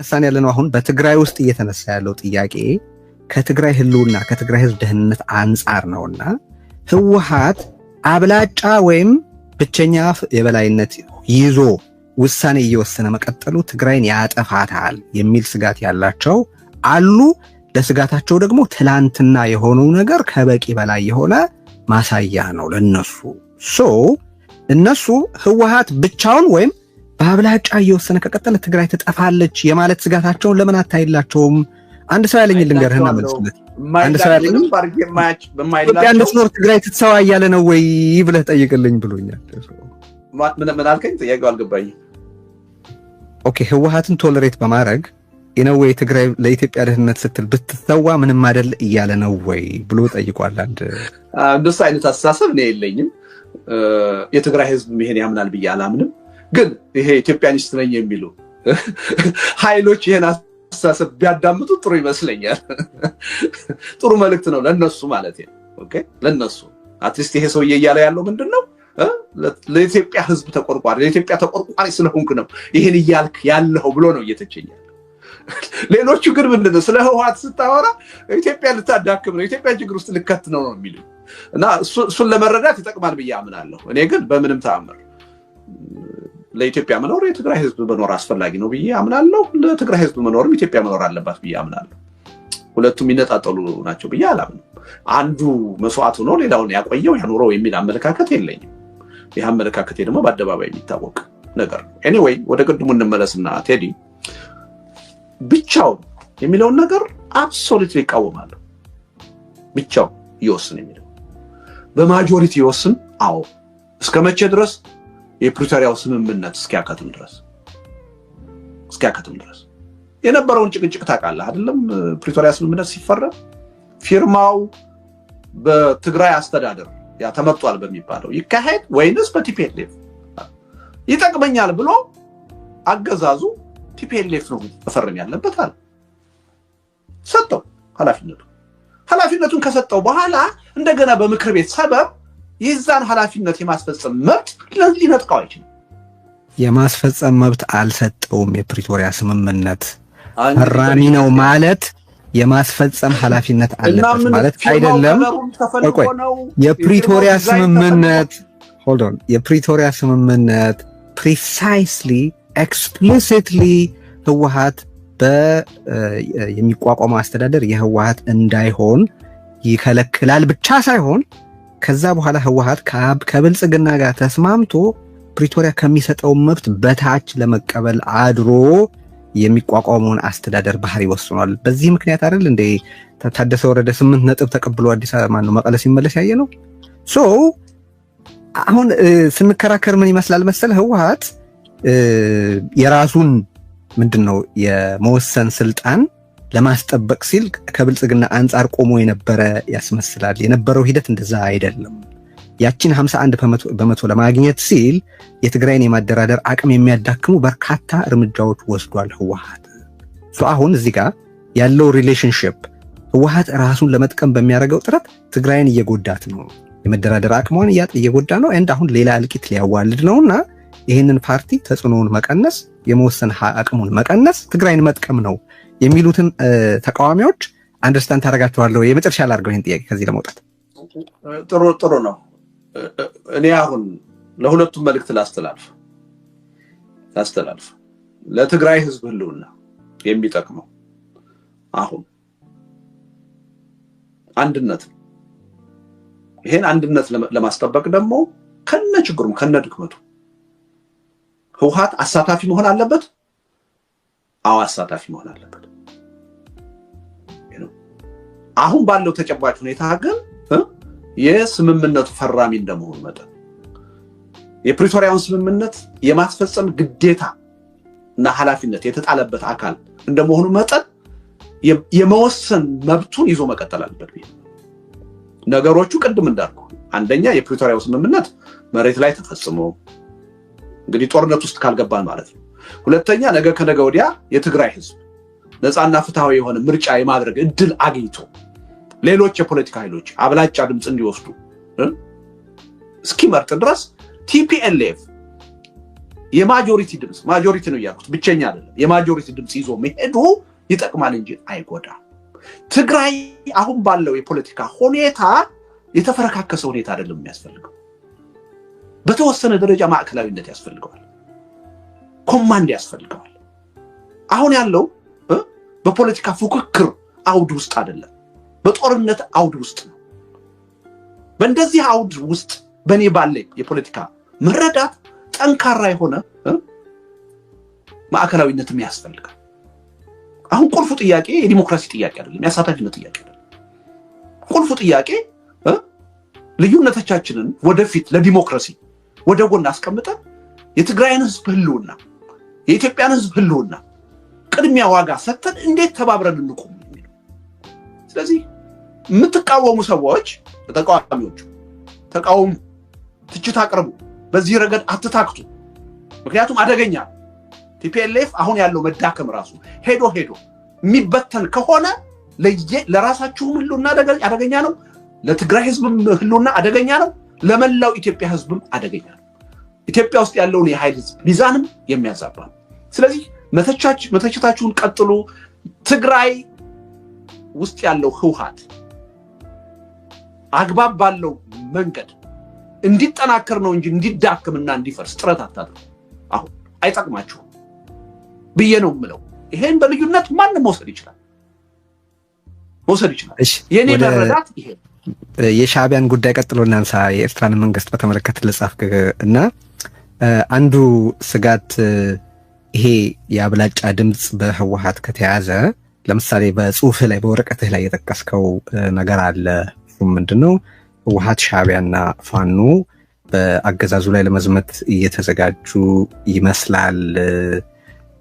እያነሳን ያለነው አሁን በትግራይ ውስጥ እየተነሳ ያለው ጥያቄ ከትግራይ ህልውና ከትግራይ ህዝብ ደህንነት አንጻር ነውና ህወሓት አብላጫ ወይም ብቸኛ የበላይነት ይዞ ውሳኔ እየወሰነ መቀጠሉ ትግራይን ያጠፋታል የሚል ስጋት ያላቸው አሉ። ለስጋታቸው ደግሞ ትላንትና የሆነው ነገር ከበቂ በላይ የሆነ ማሳያ ነው ለነሱ። እነሱ ህወሓት ብቻውን ወይም በአብላጫ እየወሰነ ከቀጠለ ትግራይ ትጠፋለች የማለት ስጋታቸውን ለምን አታይላቸውም? አንድ ሰው ያለኝ ልንገርህና መልስለት። አንድ ሰው ያለኝ ኢትዮጵያ እንድትኖር ትግራይ ትተዋ እያለ ነው ወይ ብለህ ጠይቅልኝ ብሎኛል። ምን አልከኝ? ጥያቄው አልገባኝም። ኦኬ ህወሓትን ቶለሬት በማድረግ ነው ወይ ትግራይ ለኢትዮጵያ ደህንነት ስትል ብትተዋ ምንም አይደል እያለ ነው ወይ ብሎ ጠይቋል። እንደሱ አይነት አስተሳሰብ ነው የለኝም። የትግራይ ህዝብ ይሄን ያምናል ብዬ አላምንም። ግን ይሄ ኢትዮጵያኒስት ነኝ የሚሉ ኃይሎች ይሄን አስተሳሰብ ቢያዳምጡ ጥሩ ይመስለኛል። ጥሩ መልእክት ነው ለነሱ ማለት ነው። ኦኬ ለነሱ አትሊስት ይሄ ሰውዬ እያለ ያለው ምንድነው? ለኢትዮጵያ ህዝብ ተቆርቋሪ ለኢትዮጵያ ተቆርቋሪ ስለሆንክ ነው ይሄን እያልክ ያለው ብሎ ነው እየተቸኛል። ሌሎቹ ግን ምንድነው ስለ ህወሓት ስታወራ ኢትዮጵያ ልታዳክም ነው ኢትዮጵያ ችግር ውስጥ ልከት ነው የሚሉ እና እሱን ለመረዳት ይጠቅማል ብዬ አምናለሁ። እኔ ግን በምንም ተአምር ለኢትዮጵያ መኖር የትግራይ ህዝብ መኖር አስፈላጊ ነው ብዬ አምናለሁ። ለትግራይ ህዝብ መኖርም ኢትዮጵያ መኖር አለባት ብዬ አምናለሁ። ሁለቱም ይነጣጠሉ ናቸው ብዬ አላምንም። አንዱ መስዋዕት ሆኖ ሌላውን ያቆየው ያኖረው የሚል አመለካከት የለኝም። ይህ አመለካከቴ ደግሞ በአደባባይ የሚታወቅ ነገር ነው። ኤኒዌይ ወደ ቅድሙ እንመለስና ቴዲ ብቻው የሚለውን ነገር አብሶሉትሊ ይቃወማለሁ። ብቻው ይወስን የሚለው በማጆሪቲ ይወስን። አዎ እስከመቼ ድረስ? የፕሪቶሪያው ስምምነት እስኪያከትም ድረስ የነበረውን ጭቅጭቅ ታውቃለህ አይደለም? ፕሪቶሪያ ስምምነት ሲፈረም ፊርማው በትግራይ አስተዳደር ያ ተመጥቷል በሚባለው ይካሄድ ወይንስ በቲፒኤልኤፍ ይጠቅመኛል ብሎ አገዛዙ ቲፒኤልኤፍ ነው መፈረም ያለበት አለ። ሰጠው ኃላፊነቱን ከሰጠው በኋላ እንደገና በምክር ቤት ሰበብ የዛን ኃላፊነት የማስፈጸም መብት ሊነጥቀው አይችልም። የማስፈጸም መብት አልሰጠውም። የፕሪቶሪያ ስምምነት ፈራሚ ነው ማለት የማስፈጸም ኃላፊነት አለበት ማለት አይደለም። የፕሪቶሪያ ስምምነት ፕሪሳይስሊ ኤክስፕሊሲትሊ ህወሓት የሚቋቋመው አስተዳደር የህወሓት እንዳይሆን ይከለክላል ብቻ ሳይሆን ከዛ በኋላ ህወሓት ከብልጽግና ጋር ተስማምቶ ፕሪቶሪያ ከሚሰጠው መብት በታች ለመቀበል አድሮ የሚቋቋመውን አስተዳደር ባህሪ ወስኗል። በዚህ ምክንያት አይደል እንደ ታደሰ ወረደ 8 ነጥብ ተቀብሎ አዲስ አበባ መቀለ ሲመለስ ያየ ነው። አሁን ስንከራከር ምን ይመስላል መሰለ ህወሓት የራሱን ምንድነው የመወሰን ስልጣን ለማስጠበቅ ሲል ከብልጽግና አንጻር ቆሞ የነበረ ያስመስላል። የነበረው ሂደት እንደዛ አይደለም። ያቺን 51% ለማግኘት ሲል የትግራይን የማደራደር አቅም የሚያዳክሙ በርካታ እርምጃዎች ወስዷል ህወሓት። አሁን እዚህ ጋር ያለው ሪሌሽንሺፕ ህወሓት ራሱን ለመጥቀም በሚያደርገው ጥረት ትግራይን እየጎዳት ነው፣ የመደራደር አቅሟን እየጎዳ ነው። አሁን ሌላ እልቂት ሊያዋልድ ነውና ይህንን ፓርቲ ተጽዕኖውን መቀነስ የመወሰን አቅሙን መቀነስ ትግራይን መጥቀም ነው የሚሉትን ተቃዋሚዎች አንደርስታንድ ታደርጋቸዋለሁ። የመጨረሻ ላድርገው ይህን ጥያቄ ከዚህ ለመውጣት ጥሩ ነው። እኔ አሁን ለሁለቱም መልእክት ላስተላልፍ። ለትግራይ ህዝብ ህልውና የሚጠቅመው አሁን አንድነት ነው። ይሄን አንድነት ለማስጠበቅ ደግሞ ከነችግሩም ከነድክመቱ ህወሓት አሳታፊ መሆን አለበት። አዎ አሳታፊ መሆን አለበት። አሁን ባለው ተጨባጭ ሁኔታ ግን የስምምነቱ ፈራሚ እንደመሆኑ መጠን የፕሪቶሪያውን ስምምነት የማስፈጸም ግዴታ እና ኃላፊነት የተጣለበት አካል እንደመሆኑ መጠን የመወሰን መብቱን ይዞ መቀጠል አለበት። ነገሮቹ ቅድም እንዳልኩ አንደኛ የፕሪቶሪያው ስምምነት መሬት ላይ ተፈጽሞ እንግዲህ ጦርነት ውስጥ ካልገባን ማለት ነው። ሁለተኛ ነገ ከነገ ወዲያ የትግራይ ህዝብ ነፃና ፍትሃዊ የሆነ ምርጫ የማድረግ እድል አግኝቶ ሌሎች የፖለቲካ ኃይሎች አብላጫ ድምጽ እንዲወስዱ እስኪመርጥ ድረስ ቲፒኤልኤፍ የማጆሪቲ ድምጽ ማጆሪቲ ነው ያልኩት ብቸኛ አይደለም የማጆሪቲ ድምጽ ይዞ መሄዱ ይጠቅማል እንጂ አይጎዳም ትግራይ አሁን ባለው የፖለቲካ ሁኔታ የተፈረካከሰ ሁኔታ አይደለም የሚያስፈልገው በተወሰነ ደረጃ ማዕከላዊነት ያስፈልገዋል ኮማንድ ያስፈልገዋል አሁን ያለው በፖለቲካ ፉክክር አውድ ውስጥ አይደለም በጦርነት አውድ ውስጥ ነው በእንደዚህ አውድ ውስጥ በኔ ባለ የፖለቲካ መረዳት ጠንካራ የሆነ ማዕከላዊነትም ያስፈልጋል አሁን ቁልፉ ጥያቄ የዲሞክራሲ ጥያቄ አይደለም ያሳታፊነት ጥያቄ አይደለም ቁልፉ ጥያቄ ልዩነቶቻችንን ወደፊት ለዲሞክራሲ ወደ ጎን አስቀምጠን የትግራይን ህዝብ ህልውና የኢትዮጵያን ህዝብ ህልውና ቅድሚያ ዋጋ ሰጥተን እንዴት ተባብረን እንቆም ነው ስለዚህ የምትቃወሙ ሰዎች ተቃዋሚዎች ተቃውሙ ትችት አቅርቡ በዚህ ረገድ አትታክቱ ምክንያቱም አደገኛ ቲፒኤልኤፍ አሁን ያለው መዳከም ራሱ ሄዶ የሚበተን ከሆነ ለራሳችሁ ህልውና አደገኛ ነው ለትግራይ ህዝብም ህልውና አደገኛ ነው ለመላው ኢትዮጵያ ህዝብም አደገኛ ነው ኢትዮጵያ ውስጥ ያለውን የኃይል ሚዛንም የሚያዛባ ስለዚህ መተቻችሁን ቀጥሉ ትግራይ ውስጥ ያለው ህውሃት አግባብ ባለው መንገድ እንዲጠናከር ነው እንጂ እንዲዳከምና እንዲፈርስ ጥረት አታድርጉ አሁን አይጠቅማችሁ ብዬ ነው የምለው ይሄን በልዩነት ማንም መውሰድ ይችላል የኔ መረዳት ይሄ የሻዕቢያን ጉዳይ ቀጥሎና አንሳ የኤርትራን መንግስት በተመለከተ ለጻፍክ እና አንዱ ስጋት ይሄ የአብላጫ ድምጽ በህወሓት ከተያዘ ለምሳሌ በጽሁፍ ላይ በወረቀትህ ላይ የጠቀስከው ነገር አለ ምንድነው ህወሓት ሻዕቢያና ፋኖ በአገዛዙ ላይ ለመዝመት እየተዘጋጁ ይመስላል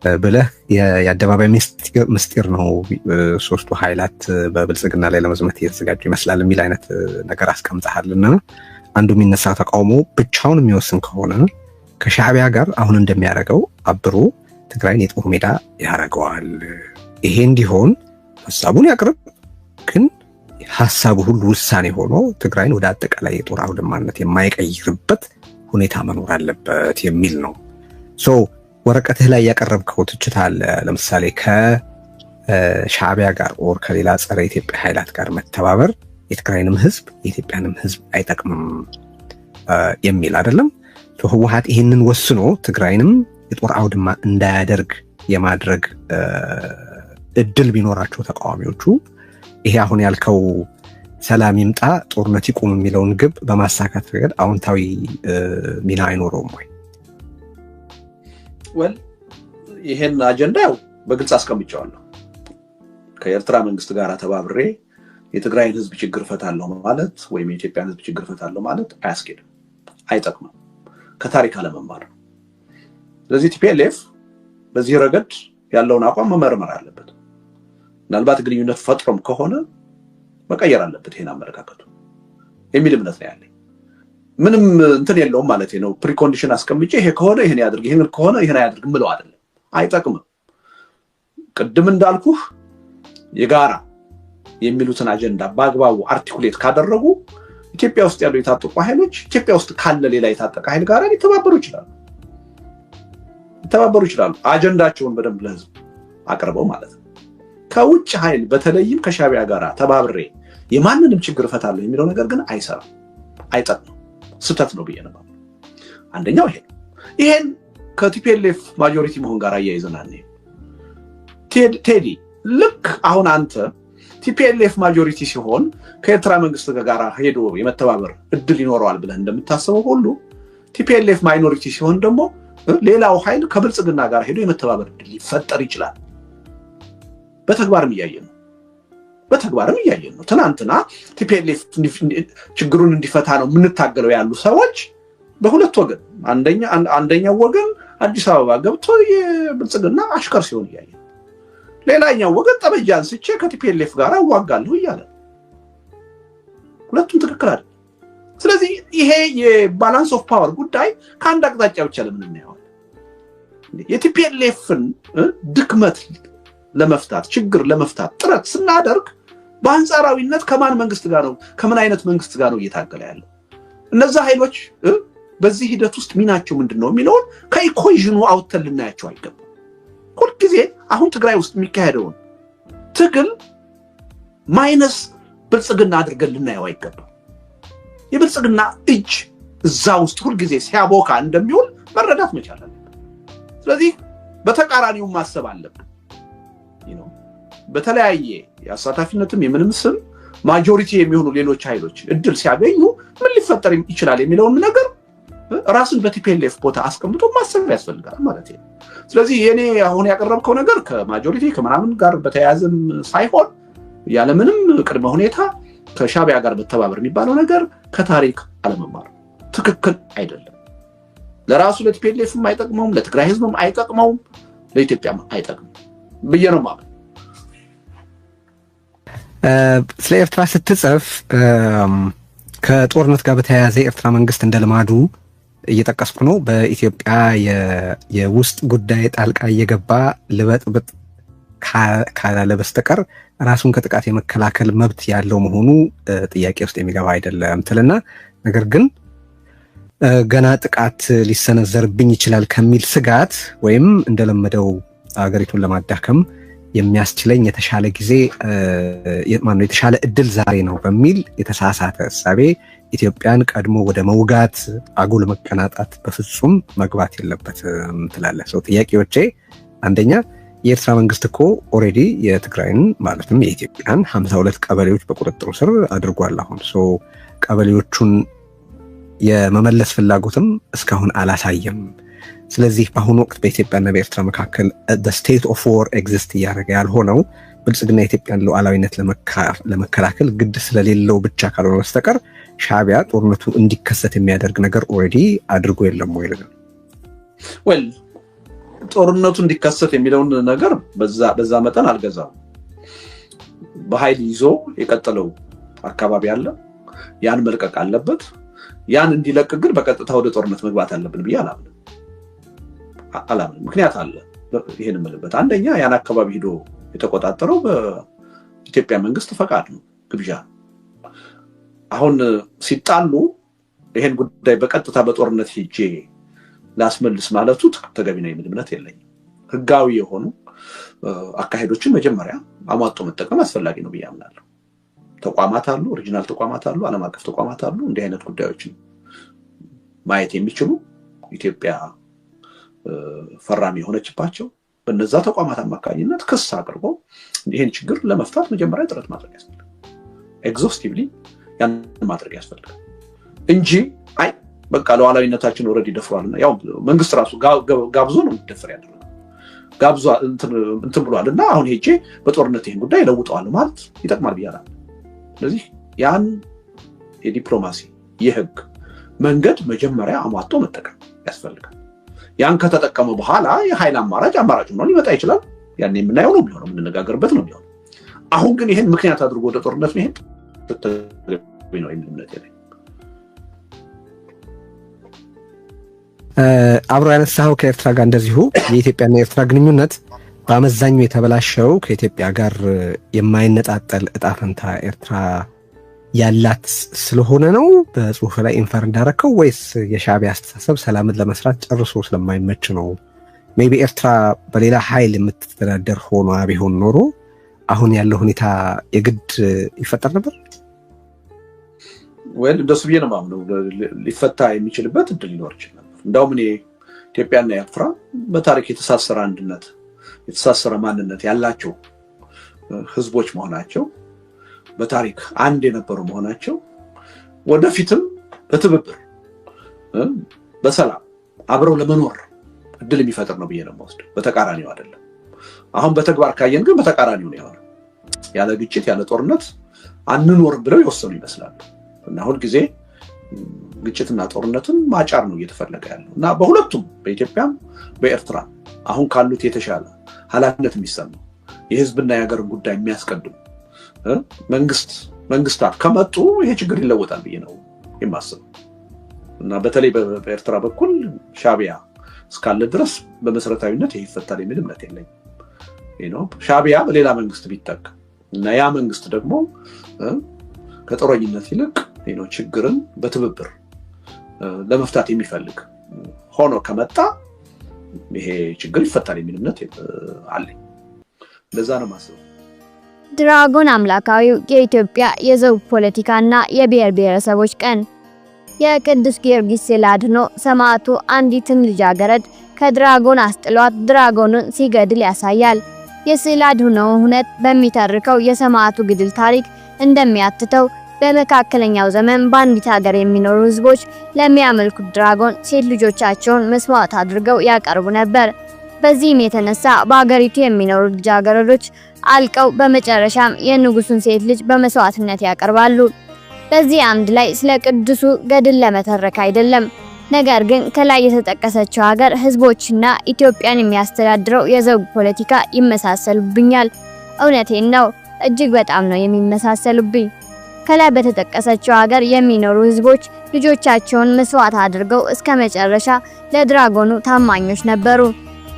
ብለህ የአደባባይ ምስጢር ነው ሶስቱ ኃይላት በብልጽግና ላይ ለመዝመት እየተዘጋጁ ይመስላል የሚል አይነት ነገር አስቀምጠሃልና አንዱ የሚነሳው ተቃውሞ ብቻውን የሚወስን ከሆነ ከሻዕቢያ ጋር አሁን እንደሚያደርገው አብሮ ትግራይን የጦር ሜዳ ያደርገዋል ይሄ እንዲሆን ሐሳቡን ያቅርብ ግን ሐሳቡ ሁሉ ውሳኔ ሆኖ ትግራይን ወደ አጠቃላይ የጦር አውድማነት የማይቀይርበት ሁኔታ መኖር አለበት የሚል ነው ወረቀትህ ላይ ያቀረብከው ትችት አለ ለምሳሌ ከሻዕቢያ ጋር ኦር ከሌላ ጸረ ኢትዮጵያ ኃይላት ጋር መተባበር የትግራይንም ህዝብ የኢትዮጵያንም ህዝብ አይጠቅምም የሚል አይደለም ህወሓት ይሄንን ወስኖ ትግራይንም የጦር አውድማ እንዳያደርግ የማድረግ እድል ቢኖራቸው ተቃዋሚዎቹ ይሄ አሁን ያልከው ሰላም ይምጣ ጦርነት ይቆም የሚለውን ግብ በማሳካት ረገድ አዎንታዊ ሚና አይኖረውም ወይ ይሄን አጀንዳው በግልጽ አስቀምጫለሁ ከኤርትራ መንግስት ጋር ተባብሬ የትግራይን ህዝብ ችግር ፈታለሁ ማለት ወይም የኢትዮጵያን ህዝብ ችግር ፈታለሁ ማለት አያስኬድም አይጠቅምም ከታሪክ አለመማር ስለዚህ ቲፒኤልኤፍ በዚህ ረገድ ያለውን አቋም መመርመር አለበት ምናልባት ግንኙነት ፈጥሮም ከሆነ መቀየር አለበት ይሄን አመለካከቱ የሚል እምነት ነው ያለኝ ምንም እንትን የለውም ማለት ነው ፕሪኮንዲሽን አስቀምጬ ይሄ ከሆነ ይሄን ያድርግ ይሄን ከሆነ ይሄን ያድርግ ምለው አይደለም አይጠቅምም ቅድም እንዳልኩህ የጋራ የሚሉትን አጀንዳ በአግባቡ አርቲኩሌት ካደረጉ ኢትዮጵያ ውስጥ ያሉ የታጠቁ ኃይሎች ኢትዮጵያ ውስጥ ካለ ሌላ የታጠቀ ኃይል ጋር ሊተባበሩ ይችላሉ አጀንዳቸውን በደንብ ለህዝብ አቅርበው ማለት ነው ከውጭ ኃይል በተለይም ከሻዕቢያ ጋር ተባብሬ የማንንም ችግር ፈታለሁ የሚለው ነገር ግን አይሰራም አይጠቅም ስተት ነው ብዬነው አንደኛው ይሄን ከቲፒኤልኤፍ ማጆሪቲ መሆን ጋር ያይዘናል ቴዲ ልክ አሁን አንተ ቲፒኤልኤፍ ማጆሪቲ ሲሆን ከኤርትራ መንግስት ጋር ሄዶ የመተባበር እድል ይኖረዋል ብለህ እንደምታስበው ሁሉ ቲፒኤልኤፍ ማይኖሪቲ ሲሆን ደግሞ ሌላው ኃይል ከብልጽግና ጋር ሄዶ የመተባበር እድል ሊፈጠር ይችላል በተግባርም እያየን ነው ትናንትና ቲፒኤልኤፍ ችግሩን እንዲፈታ ነው ምንታገለው ያሉ ሰዎች በሁለት ወገን አንደኛው ወገን አዲስ አበባ ገብቶ የብልጽግና አሽከር ሲሆን እያየን ሌላኛው ወገን ጠመንጃ አንስቼ ከቲፒኤልኤፍ ጋር አዋጋለሁ እያለ ሁለቱም ትክክል አይደል ስለዚህ ይሄ የባላንስ ኦፍ ፓወር ጉዳይ ከአንድ አቅጣጫ ብቻ ለምን እናየዋለን የቲፒኤልኤፍን ድክመት ለመፍታት ችግር ለመፍታት ጥረት ስናደርግ በአንጻራዊነት ከማን መንግስት ጋር ነው ከምን አይነት መንግስት ጋር ነው እየታገለ ያለው እነዛ ኃይሎች በዚህ ሂደት ውስጥ ሚናቸው ምንድነው የሚለውን ከኢኩዌሽኑ አውጥተን ልናያቸው አይገባም። ሁሉ ጊዜ አሁን ትግራይ ውስጥ የሚካሄደውን ትግል ማይነስ ብልጽግና አድርገን ልናየው አይገባም። የብልጽግና እጅ እዛ ውስጥ ሁሉ ጊዜ ሲያቦካ እንደሚውል መረዳት መቻል አለብን። ስለዚህ በተቃራኒው ማሰብ አለብን። በተለያየ የአሳታፊነትም የምንም ስም ማጆሪቲ የሚሆኑ ሌሎች ኃይሎች እድል ሲያገኙ ምን ሊፈጠር ይችላል የሚለውን ነገር ራስን በቲፒኤልኤፍ ቦታ አስቀምጦ ማሰብ ያስፈልጋል ማለት ነው። ስለዚህ የኔ አሁን ያቀረብከው ነገር ከማጆሪቲ ከመናምን ጋር በተያያዘም ሳይሆን ያለምንም ቅድመ ሁኔታ ከሻቢያ ጋር በተባበር የሚባለው ነገር ከታሪክ አለመማር ትክክል አይደለም። ለራሱ ለቲፒኤልኤፍም አይጠቅመውም፣ ለትግራይ ህዝብም አይጠቅመውም፣ ለኢትዮጵያም አይጠቅመውም ብዬ ነው ማለት። ስለ ኤርትራ ስትጽፍ ከጦርነት ጋር በተያያዘ የኤርትራ መንግስት እንደ ልማዱ እየጠቀስኩ ነው በኢትዮጵያ የውስጥ ጉዳይ ጣልቃ እየገባ ልበጥብጥ ካላለ በስተቀር ራሱን ከጥቃት የመከላከል መብት ያለው መሆኑ ጥያቄ ውስጥ የሚገባ አይደለም ትልና፣ ነገር ግን ገና ጥቃት ሊሰነዘርብኝ ይችላል ከሚል ስጋት ወይም እንደለመደው አገሪቱን ለማዳከም የሚያስችለኝ የተሻለ ጊዜ የተሻለ እድል ዛሬ ነው በሚል የተሳሳተ እሳቤ ኢትዮጵያን ቀድሞ ወደ መውጋት አጉል መቀናጣት በፍጹም መግባት የለበትም ትላለህ። ሰው ጥያቄዎቼ፣ አንደኛ የኤርትራ መንግስት እኮ ኦሬዲ የትግራይን ማለትም የኢትዮጵያን 52 ቀበሌዎች በቁጥጥሩ ስር አድርጓል። አሁን ቀበሌዎቹን የመመለስ ፍላጎትም እስካሁን አላሳየም። ስለዚህ በአሁኑ ወቅት በኢትዮጵያና በኤርትራ መካከል the state of war exist እያደረገ ያልሆነው ብልጽግና የኢትዮጵያን ሉዓላዊነት ለመከላከል ግድ ስለሌለው ብቻ ካልሆነ በስተቀር ሻቢያ ጦርነቱ እንዲከሰት የሚያደርግ ነገር ኦሬዲ አድርጎ የለም ወይ? well ጦርነቱ እንዲከሰት የሚለውን ነገር በዛ መጠን አልገዛም። በኃይል ይዞ የቀጠለው አካባቢ አለ፣ ያን መልቀቅ አለበት። ያን እንዲለቅ ግን በቀጥታ ወደ ጦርነት መግባት አለብን ብዬ አላምንም። ምክንያት አለ ይሄን የምልበት። አንደኛ ያን አካባቢ ሄዶ የተቆጣጠረው በኢትዮጵያ መንግስት ፈቃድ ነው፣ ግብዣ። አሁን ሲጣሉ ይሄን ጉዳይ በቀጥታ በጦርነት ሄጄ ላስመልስ ማለቱ ተገቢ ነው የሚል እምነት የለኝም። ህጋዊ የሆኑ አካሄዶችን መጀመሪያ አሟጦ መጠቀም አስፈላጊ ነው ብዬ አምናለሁ። ተቋማት አሉ፣ ኦሪጂናል ተቋማት አሉ፣ ዓለም አቀፍ ተቋማት አሉ። እንዲህ አይነት ጉዳዮችን ማየት የሚችሉ ኢትዮጵያ ፈራሚ የሆነችባቸው በነዛ ተቋማት አማካኝነት ክስ አቅርቦ ይሄን ችግር ለመፍታት መጀመሪያ ጥረት ማድረግ ያስፈልጋል። ኤግዞስቲቭሊ ያን ማድረግ ያስፈልጋል እንጂ አይ በቃ ሉዓላዊነታችን ኦሬዲ ደፍሯልና ያው መንግስት ራሱ ጋብዞ ነው ደፍር ያደረገው ጋብዞ እንትን ብሏልና አሁን ሄጄ በጦርነት ይሄን ጉዳይ ለውጠዋል ማለት ይጠቅማል ብያለሁ። ስለዚህ ያን የዲፕሎማሲ የህግ መንገድ መጀመሪያ አሟጦ መጠቀም ያስፈልጋል። ያን ከተጠቀመ በኋላ የኃይል አማራጭ ነው ሊመጣ ይችላል። ያን የምናየው ነው የሚሆነው፣ የምንነጋገርበት ነው የሚሆነው። አሁን ግን ይሄን ምክንያት አድርጎ ወደ ጦርነት መሄድ ነው የሚል እምነት የለኝም። አብሮ ያነሳው ከኤርትራ ጋር እንደዚሁ የኢትዮጵያና የኤርትራ ግንኙነት በአመዛኙ የተበላሸው ከኢትዮጵያ ጋር የማይነጣጠል እጣ ፈንታ ኤርትራ ያላት ስለሆነ ነው በጽሁፍ ላይ ኢንፈር እንዳረከው፣ ወይስ የሻቢያ አስተሳሰብ ሰላምን ለመስራት ጨርሶ ስለማይመች ነው? ሜቢ ኤርትራ በሌላ ኃይል የምትተዳደር ሆኗ ቢሆን ኖሮ አሁን ያለው ሁኔታ የግድ ይፈጠር ነበር? ወይ እንደሱ ብዬ ነው የማምነው። ሊፈታ የሚችልበት እድል ሊኖር ይችላል። እንደውም እኔ ኢትዮጵያና ኤርትራ በታሪክ የተሳሰረ አንድነት የተሳሰረ ማንነት ያላቸው ህዝቦች መሆናቸው፣ በታሪክ አንድ የነበሩ መሆናቸው ወደፊትም በትብብር በሰላም አብረው ለመኖር እድል የሚፈጥር ነው ብዬ ነው የምወስደው። በተቃራኒው አይደለም። አሁን በተግባር ካየን ግን በተቃራኒው ነው ያለው። ያለ ግጭት ያለ ጦርነት አንኖርም ብለው ይወሰኑ ይመስላል እና ሁሉ ጊዜ ግጭትና ጦርነትን ማጫር ነው እየተፈለገ ያለው እና በሁለቱም በኢትዮጵያም በኤርትራ አሁን ካሉት የተሻለ ኃላፊነት የሚሰማው የህዝብና የሀገርን ጉዳይ የሚያስቀድሙ መንግስታት ከመጡ ይሄ ችግር ይለወጣል ብዬ ነው የማስበው እና በተለይ በኤርትራ በኩል ሻቢያ እስካለ ድረስ በመሰረታዊነት ይሄ ይፈታል የሚል እምነት የለኝም። ሻቢያ በሌላ መንግስት ቢጠቅ እና ያ መንግስት ደግሞ ከጦረኝነት ይልቅ ችግርን በትብብር ለመፍታት የሚፈልግ ሆኖ ከመጣ ይሄ ችግር ይፈታል የሚል እምነት አለኝ። ለዛ ነው ማሰብ ድራጎን አምላካዊው የኢትዮጵያ የዘውግ ፖለቲካና የብሔር ብሔረሰቦች ቀን የቅዱስ ጊዮርጊስ ስዕል አድኖ ሰማዕቱ አንዲትን ልጃገረድ ከድራጎን አስጥሏት ድራጎኑን ሲገድል ያሳያል። የስዕል አድኖው ሁነት በሚተርከው የሰማዕቱ ግድል ታሪክ እንደሚያትተው በመካከለኛው ዘመን በአንዲት ሀገር የሚኖሩ ህዝቦች ለሚያመልኩት ድራጎን ሴት ልጆቻቸውን መስዋዕት አድርገው ያቀርቡ ነበር። በዚህም የተነሳ በአገሪቱ የሚኖሩ ልጃገረዶች አልቀው በመጨረሻም የንጉሱን ሴት ልጅ በመስዋዕትነት ያቀርባሉ። በዚህ አምድ ላይ ስለ ቅዱሱ ገድል ለመተረክ አይደለም፣ ነገር ግን ከላይ የተጠቀሰችው ሀገር ህዝቦችና ኢትዮጵያን የሚያስተዳድረው የዘውግ ፖለቲካ ይመሳሰሉብኛል። እውነቴን ነው፣ እጅግ በጣም ነው የሚመሳሰሉብኝ። ከላይ በተጠቀሰችው ሀገር የሚኖሩ ህዝቦች ልጆቻቸውን መስዋዕት አድርገው እስከ መጨረሻ ለድራጎኑ ታማኞች ነበሩ።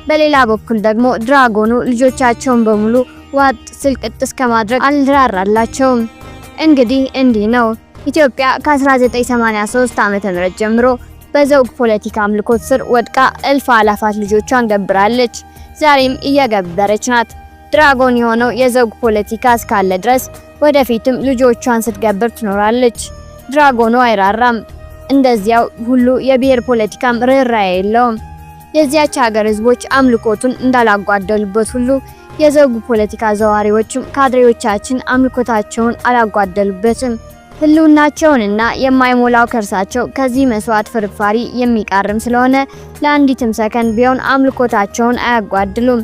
በሌላ በኩል ደግሞ ድራጎኑ ልጆቻቸውን በሙሉ ዋጥ ስልቅጥ እስከ ማድረግ አልራራላቸውም። እንግዲህ እንዲህ ነው ኢትዮጵያ ከ1983 ዓ.ም ጀምሮ በዘውግ ፖለቲካ አምልኮት ስር ወድቃ እልፍ አላፋት ልጆቿን ገብራለች። ዛሬም እየገበረች ናት። ድራጎን የሆነው የዘውግ ፖለቲካ እስካለ ድረስ ወደፊትም ልጆቿን ስትገብር ትኖራለች። ድራጎኑ አይራራም። እንደዚያው ሁሉ የብሔር ፖለቲካም ርህራሄ የለውም። የዚያች ሀገር ህዝቦች አምልኮቱን እንዳላጓደሉበት ሁሉ የዘውግ ፖለቲካ ዘዋሪዎችም ካድሬዎቻችን አምልኮታቸውን አላጓደሉበትም። ህልውናቸውንና የማይሞላው ከርሳቸው ከዚህ መስዋዕት ፍርፋሪ የሚቃርም ስለሆነ ለአንዲትም ሰከንድ ቢሆን አምልኮታቸውን አያጓድሉም።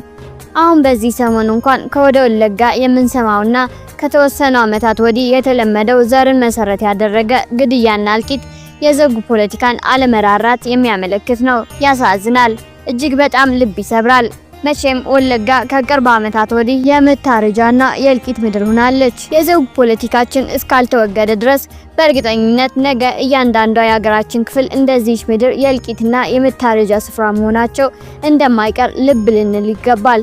አሁን በዚህ ሰሞን እንኳን ከወደ ወለጋ የምንሰማውና ከተወሰኑ ዓመታት ወዲህ የተለመደው ዘርን መሰረት ያደረገ ግድያና እልቂት የዘውግ ፖለቲካን አለመራራት የሚያመለክት ነው። ያሳዝናል፣ እጅግ በጣም ልብ ይሰብራል። መቼም ወለጋ ከቅርብ ዓመታት ወዲህ የመታረጃና የእልቂት ምድር ሆናለች። የዘውግ ፖለቲካችን እስካልተወገደ ድረስ በእርግጠኝነት ነገ እያንዳንዷ የሀገራችን ክፍል እንደዚህ ምድር የእልቂትና የመታረጃ ስፍራ መሆናቸው እንደማይቀር ልብ ልንል ይገባል።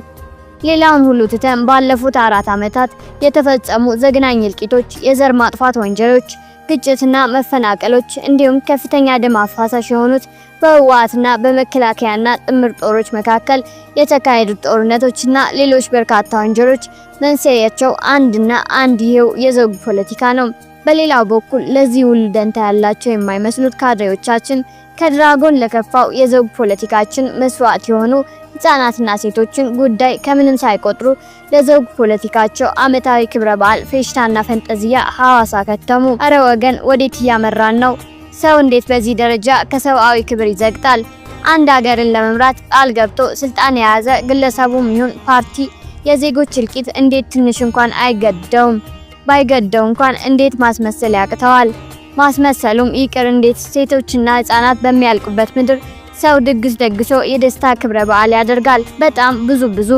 ሌላውን ሁሉ ትተን ባለፉት 4 ዓመታት የተፈጸሙ ዘግናኝ እልቂቶች፣ የዘር ማጥፋት ወንጀሎች፣ ግጭትና መፈናቀሎች እንዲሁም ከፍተኛ ደም አፋሳሽ የሆኑት በህወሓትና በመከላከያና ጥምር ጦሮች መካከል የተካሄዱት ጦርነቶችና ሌሎች በርካታ ወንጀሎች መንስኤያቸው አንድና አንድ ይሄው የዘውግ ፖለቲካ ነው። በሌላው በኩል ለዚህ ሁሉ ደንታ ያላቸው የማይመስሉት ካድሬዎቻችን ከድራጎን ለከፋው የዘውግ ፖለቲካችን መስዋዕት የሆኑ ህፃናትና ሴቶችን ጉዳይ ከምንም ሳይቆጥሩ ለዘውግ ፖለቲካቸው አመታዊ ክብረ በዓል ፌሽታና ፈንጠዚያ ሐዋሳ ከተሙ። አረ ወገን ወዴት እያመራን ነው? ሰው እንዴት በዚህ ደረጃ ከሰብአዊ ክብር ይዘግጣል? አንድ ሀገርን ለመምራት ቃል ገብቶ ስልጣን የያዘ ግለሰቡም ይሁን ፓርቲ የዜጎች እልቂት እንዴት ትንሽ እንኳን አይገደውም? ባይገደው እንኳን እንዴት ማስመሰል ያቅተዋል? ማስመሰሉም ይቅር እንዴት ሴቶችና ህፃናት በሚያልቁበት ምድር ሰው ድግስ ደግሶ የደስታ ክብረ በዓል ያደርጋል? በጣም ብዙ።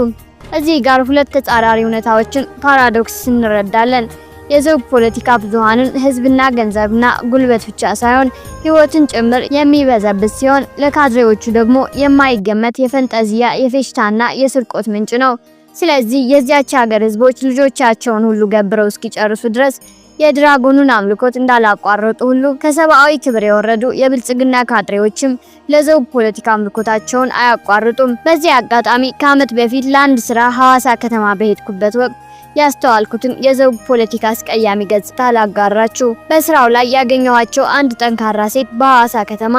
እዚህ ጋር ሁለት ተጻራሪ እውነታዎችን ፓራዶክስ እንረዳለን። የዘውግ ፖለቲካ ብዙሃንን ህዝብና ገንዘብና ጉልበት ብቻ ሳይሆን ህይወትን ጭምር የሚበዘብዝ ሲሆን ለካድሬዎቹ ደግሞ የማይገመት የፈንጠዚያ የፌሽታና የስርቆት ምንጭ ነው። ስለዚህ የዚያች ሀገር ህዝቦች ልጆቻቸውን ሁሉ ገብረው እስኪጨርሱ ድረስ የድራጎኑን አምልኮት እንዳላቋረጡ ሁሉ ከሰብአዊ ክብር የወረዱ የብልጽግና ካድሬዎችም ለዘውግ ፖለቲካ አምልኮታቸውን አያቋርጡም። በዚህ አጋጣሚ ከዓመት በፊት ለአንድ ስራ ሐዋሳ ከተማ በሄድኩበት ወቅት ያስተዋልኩትን የዘውግ ፖለቲካ አስቀያሚ ገጽታ ላጋራችሁ። በስራው ላይ ያገኘኋቸው አንድ ጠንካራ ሴት በሐዋሳ ከተማ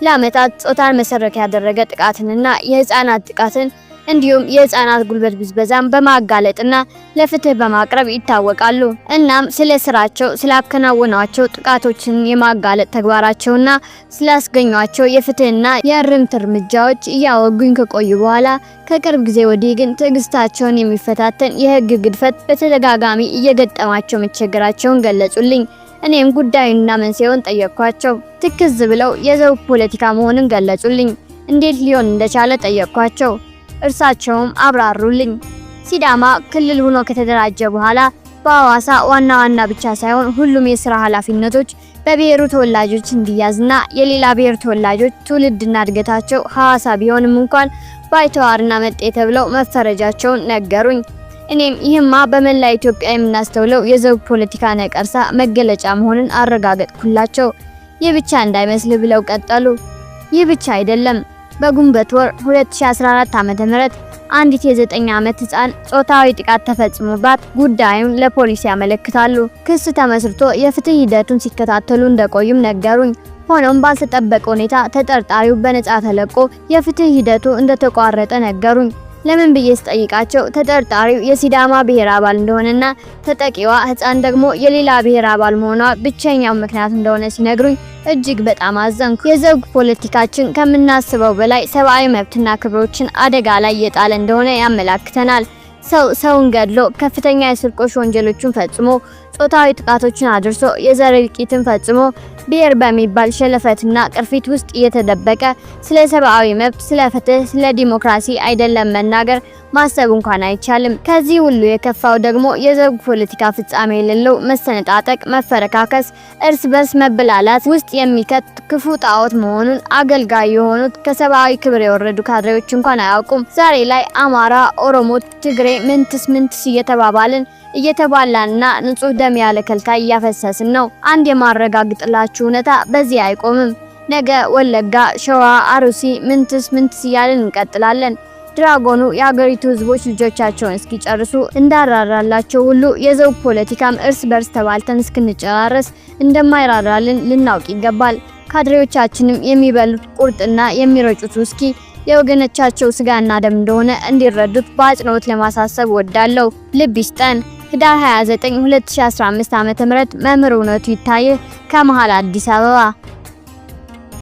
ለዓመታት ጾታን መሰረት ያደረገ ጥቃትንና የህፃናት ጥቃትን እንዲሁም የህፃናት ጉልበት ብዝበዛን በማጋለጥና ለፍትህ በማቅረብ ይታወቃሉ። እናም ስለ ስራቸው ስላከናወኗቸው ጥቃቶችን የማጋለጥ ተግባራቸውና ስላስገኟቸው የፍትህና የእርምት እርምጃዎች እያወጉኝ ከቆዩ በኋላ ከቅርብ ጊዜ ወዲህ ግን ትዕግስታቸውን የሚፈታተን የህግ ግድፈት በተደጋጋሚ እየገጠማቸው መቸገራቸውን ገለጹልኝ። እኔም ጉዳዩንና መንስኤውን ጠየቅኳቸው። ትክዝ ብለው የዘውግ ፖለቲካ መሆኑን ገለጹልኝ። እንዴት ሊሆን እንደቻለ ጠየቅኳቸው። እርሳቸውም አብራሩልኝ። ሲዳማ ክልል ሆኖ ከተደራጀ በኋላ በሐዋሳ ዋና ብቻ ሳይሆን ሁሉም የሥራ ኃላፊነቶች በብሔሩ ተወላጆች እንዲያዝና የሌላ ብሔር ተወላጆች ትውልድና እድገታቸው ሐዋሳ ቢሆንም እንኳን ባይተዋርና መጤ ተብለው መፈረጃቸውን ነገሩኝ። እኔም ይህማ በመላ ኢትዮጵያ የምናስተውለው የዘውግ ፖለቲካ ነቀርሳ መገለጫ መሆኑን አረጋገጥኩላቸው። ይህ ብቻ እንዳይመስል ብለው ቀጠሉ። ይህ ብቻ አይደለም። በግንቦት ወር 2014 ዓ.ም አንዲት የ9 ዓመት ህፃን ጾታዊ ጥቃት ተፈጽሞባት ጉዳዩን ለፖሊስ ያመለክታሉ። ክስ ተመስርቶ የፍትህ ሂደቱን ሲከታተሉ እንደቆዩም ነገሩኝ። ሆኖም ባልተጠበቀ ሁኔታ ተጠርጣሪው በነጻ ተለቆ የፍትህ ሂደቱ እንደተቋረጠ ነገሩኝ። ለምን ብዬ ስጠይቃቸው ተጠርጣሪው የሲዳማ ብሔር አባል እንደሆነና ተጠቂዋ ህፃን ደግሞ የሌላ ብሔር አባል መሆኗ ብቸኛው ምክንያት እንደሆነ ሲነግሩኝ እጅግ በጣም አዘንኩ። የዘውግ ፖለቲካችን ከምናስበው በላይ ሰብአዊ መብትና ክብሮችን አደጋ ላይ የጣለ እንደሆነ ያመላክተናል። ሰውን ገድሎ ከፍተኛ የስርቆሽ ወንጀሎችን ፈጽሞ ጾታዊ ጥቃቶችን አድርሶ የዘር እልቂትን ፈጽሞ ብሔር በሚባል ሸለፈትና ቅርፊት ውስጥ እየተደበቀ ስለ ሰብአዊ መብት፣ ስለ ፍትህ፣ ስለ ዲሞክራሲ አይደለም መናገር ማሰብ እንኳን አይቻልም። ከዚህ ሁሉ የከፋው ደግሞ የዘውግ ፖለቲካ ፍጻሜ የሌለው መሰነጣጠቅ፣ መፈረካከስ፣ እርስ በርስ መበላላት ውስጥ የሚከት ክፉ ጣዖት መሆኑን አገልጋይ የሆኑት ከሰብአዊ ክብር የወረዱ ካድሬዎች እንኳን አያውቁም። ዛሬ ላይ አማራ፣ ኦሮሞ፣ ትግሬ ምንትስ እየተባባልን እየተባላንና ንጹህ ደም ያለ ከልካይ እያፈሰስን ነው። አንድ የማረጋግጥላችሁ እውነታ በዚህ አይቆምም። ነገ ወለጋ፣ ሸዋ፣ አሩሲ ምንትስ እያልን እንቀጥላለን። ድራጎኑ የአገሪቱ ህዝቦች ልጆቻቸውን እስኪጨርሱ እንዳራራላቸው ሁሉ የዘውግ ፖለቲካም እርስ በርስ ተባልተን እስክንጨራረስ እንደማይራራልን ልናውቅ ይገባል። ካድሬዎቻችንም የሚበሉት ቁርጥና የሚረጩት ውስኪ የወገኖቻቸው ስጋና ደም እንደሆነ እንዲረዱት በአጽንኦት ለማሳሰብ ወዳለው። ልብ ይስጠን። ህዳር 29 2015 ዓ.ም መምህር እውነቱ ይታየ ከመሃል አዲስ አበባ